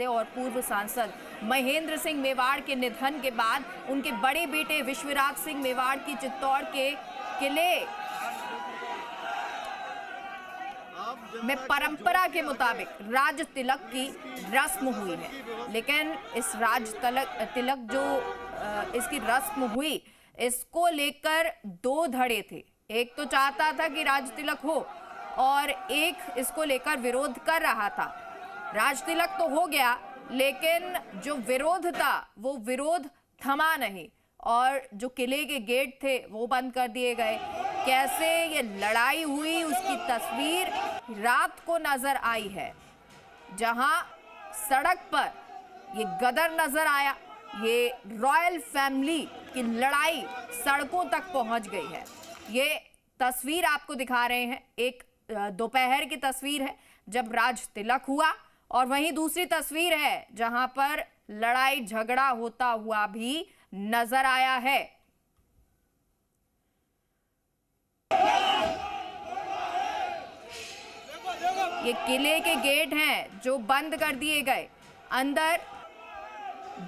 और पूर्व सांसद महेंद्र सिंह मेवाड़ के निधन के बाद उनके बड़े बेटे विश्वराज सिंह मेवाड़ की चित्तौड़ के किले में परंपरा के मुताबिक राज तिलक की रस्म हुई है। लेकिन इस राज तिलक जो इसकी रस्म हुई, इसको लेकर दो धड़े थे। एक तो चाहता था कि राज तिलक हो और एक इसको लेकर विरोध कर रहा था। राज तिलक तो हो गया, लेकिन जो विरोध था वो विरोध थमा नहीं और जो किले के गेट थे वो बंद कर दिए गए। कैसे ये लड़ाई हुई उसकी तस्वीर रात को नजर आई है, जहां सड़क पर ये गदर नजर आया। ये रॉयल फैमिली की लड़ाई सड़कों तक पहुंच गई है। ये तस्वीर आपको दिखा रहे हैं, एक दोपहर की तस्वीर है जब राज तिलक हुआ, और वहीं दूसरी तस्वीर है जहां पर लड़ाई झगड़ा होता हुआ भी नजर आया है। ये किले के गेट हैं जो बंद कर दिए गए, अंदर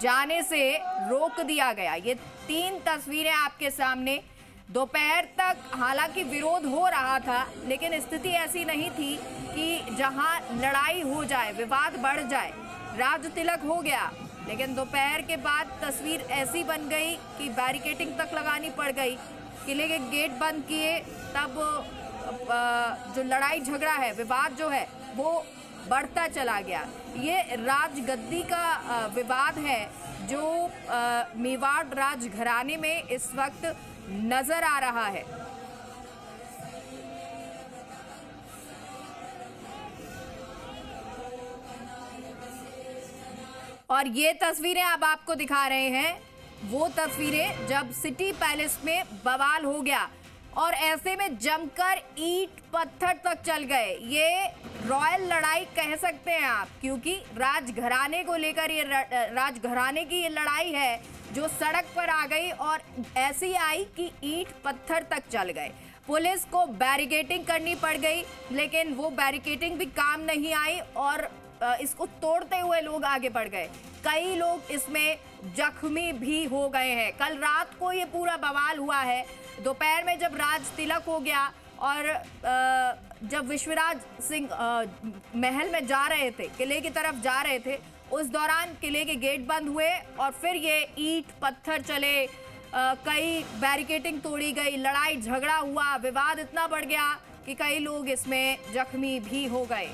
जाने से रोक दिया गया। ये तीन तस्वीरें आपके सामने। दोपहर तक हालांकि विरोध हो रहा था, लेकिन स्थिति ऐसी नहीं थी कि जहां लड़ाई हो जाए, विवाद बढ़ जाए। राज तिलक हो गया, लेकिन दोपहर के बाद तस्वीर ऐसी बन गई कि बैरिकेडिंग तक लगानी पड़ गई। किले के गेट बंद किए, तब जो लड़ाई झगड़ा है, विवाद जो है वो बढ़ता चला गया। ये राजगद्दी का विवाद है जो मेवाड़ राजघराने में इस वक्त नजर आ रहा है। और ये तस्वीरें अब आपको दिखा रहे हैं, वो तस्वीरें जब सिटी पैलेस में बवाल हो गया और ऐसे में जमकर ईंट पत्थर तक चल गए। ये रॉयल लड़ाई कह सकते हैं आप, क्योंकि राजघराने को लेकर ये राजघराने की ये लड़ाई है जो सड़क पर आ गई और ऐसी आई कि ईंट पत्थर तक चल गए। पुलिस को बैरिकेडिंग करनी पड़ गई, लेकिन वो बैरिकेडिंग भी काम नहीं आई और इसको तोड़ते हुए लोग आगे बढ़ गए। कई लोग इसमें जख्मी भी हो गए हैं। कल रात को ये पूरा बवाल हुआ है। दोपहर में जब राज तिलक हो गया और जब विश्वराज सिंह महल में जा रहे थे, किले की तरफ जा रहे थे, उस दौरान किले के गेट बंद हुए और फिर ये ईंट पत्थर चले, कई बैरिकेडिंग तोड़ी गई, लड़ाई झगड़ा हुआ, विवाद इतना बढ़ गया कि कई लोग इसमें जख्मी भी हो गए।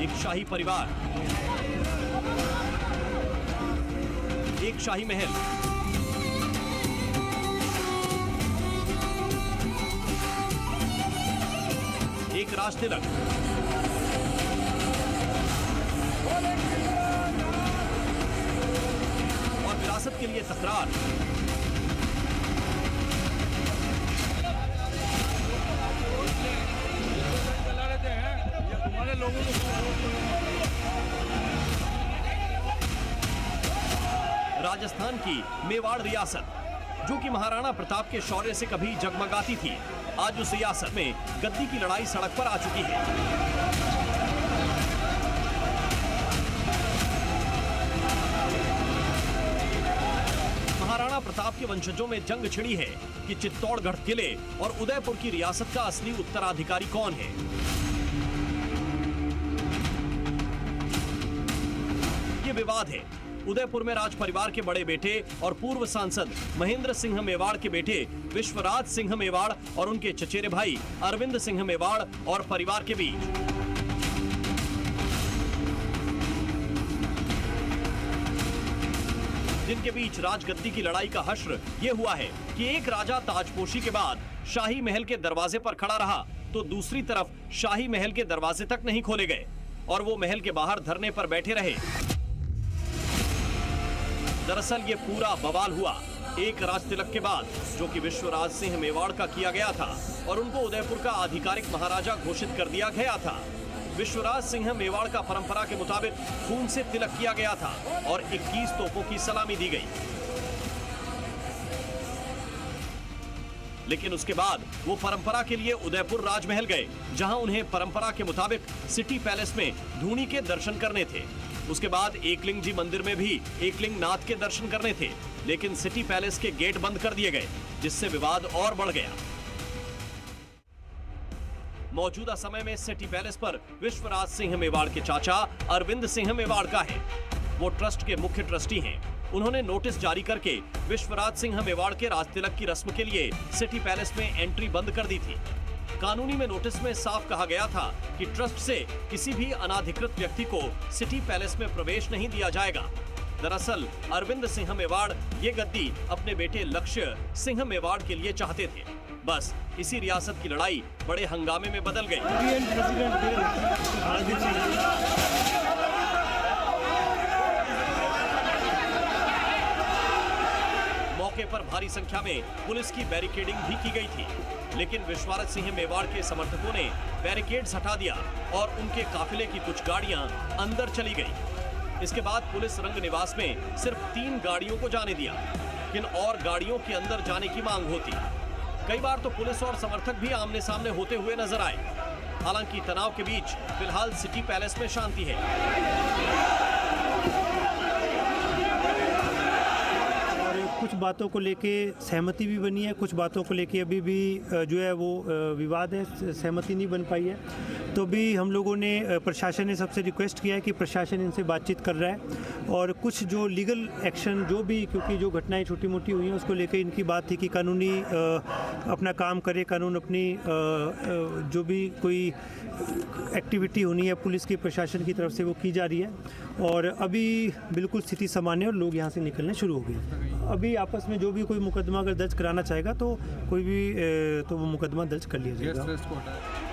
एक शाही परिवार, एक शाही महल, एक राज तिलक, और विरासत के लिए तकरार। राजस्थान की मेवाड़ रियासत, जो कि महाराणा प्रताप के शौर्य से कभी जगमगाती थी, आज उस रियासत में गद्दी की लड़ाई सड़क पर आ चुकी है। महाराणा प्रताप के वंशजों में जंग छिड़ी है कि चित्तौड़गढ़ किले और उदयपुर की रियासत का असली उत्तराधिकारी कौन है। ये विवाद है उदयपुर में राज परिवार के बड़े बेटे और पूर्व सांसद महेंद्र सिंह मेवाड़ के बेटे विश्वराज सिंह मेवाड़ और उनके चचेरे भाई अरविंद सिंह मेवाड़ और परिवार के बीच। जिन इनके बीच राजगद्दी की लड़ाई का हश्र ये हुआ है कि एक राजा ताजपोशी के बाद शाही महल के दरवाजे पर खड़ा रहा तो दूसरी तरफ शाही महल के दरवाजे तक नहीं खोले गए और वो महल के बाहर धरने पर बैठे रहे। दरअसल ये पूरा बवाल हुआ एक राज तिलक के बाद, जो कि विश्वराज सिंह मेवाड़ का किया गया था और उनको उदयपुर का आधिकारिक महाराजा घोषित कर दिया गया था। विश्वराज सिंह मेवाड़ का परंपरा के मुताबिक खून से तिलक किया गया था और 21 तोपों की सलामी दी गई। लेकिन उसके बाद वो परंपरा के लिए उदयपुर राजमहल गए, जहां उन्हें परंपरा के मुताबिक सिटी पैलेस में धूनी के दर्शन करने थे। उसके बाद एकलिंग जी मंदिर में भी एकलिंग नाथ के दर्शन करने थे, लेकिन सिटी पैलेस के गेट बंद कर दिए गए, जिससे विवाद और बढ़ गया। मौजूदा समय में सिटी पैलेस पर विश्वराज सिंह मेवाड़ के चाचा अरविंद सिंह मेवाड़ का है। वो ट्रस्ट के मुख्य ट्रस्टी हैं। उन्होंने नोटिस जारी करके विश्वराज सिंह मेवाड़ के राज तिलक की रस्म के लिए सिटी पैलेस में एंट्री बंद कर दी थी। कानूनी में नोटिस में साफ कहा गया था कि ट्रस्ट से किसी भी अनाधिकृत व्यक्ति को सिटी पैलेस में प्रवेश नहीं दिया जाएगा। दरअसल अरविंद सिंह मेवाड़ ये गद्दी अपने बेटे लक्ष्य सिंह मेवाड़ के लिए चाहते थे। बस इसी रियासत की लड़ाई बड़े हंगामे में बदल गई। मौके पर भारी संख्या में पुलिस की बैरिकेडिंग भी की गई थी, लेकिन विश्वराज सिंह मेवाड़ के समर्थकों ने बैरिकेड्स हटा दिया और उनके काफिले की कुछ गाड़ियां अंदर चली गई। इसके बाद पुलिस रंग निवास में सिर्फ 3 गाड़ियों को जाने दिया, लेकिन और गाड़ियों के अंदर जाने की मांग होती। कई बार तो पुलिस और समर्थक भी आमने सामने होते हुए नजर आए। हालांकि तनाव के बीच फिलहाल सिटी पैलेस में शांति है। कुछ बातों को लेके सहमति भी बनी है, कुछ बातों को लेके अभी भी जो है वो विवाद है, सहमति नहीं बन पाई है। तो भी हम लोगों ने प्रशासन ने सबसे रिक्वेस्ट किया है कि प्रशासन इनसे बातचीत कर रहा है और कुछ जो लीगल एक्शन जो भी, क्योंकि जो घटनाएं छोटी मोटी हुई हैं उसको लेकर इनकी बात थी कि कानूनी अपना काम करे, कानून अपनी जो भी कोई एक्टिविटी होनी है पुलिस की प्रशासन की तरफ से वो की जा रही है और अभी बिल्कुल स्थिति सामान्य और लोग यहाँ से निकलने शुरू हो गए। अभी आपस में जो भी कोई मुकदमा अगर दर्ज कराना चाहेगा तो कोई भी तो वो मुकदमा दर्ज कर लिया जाएगा।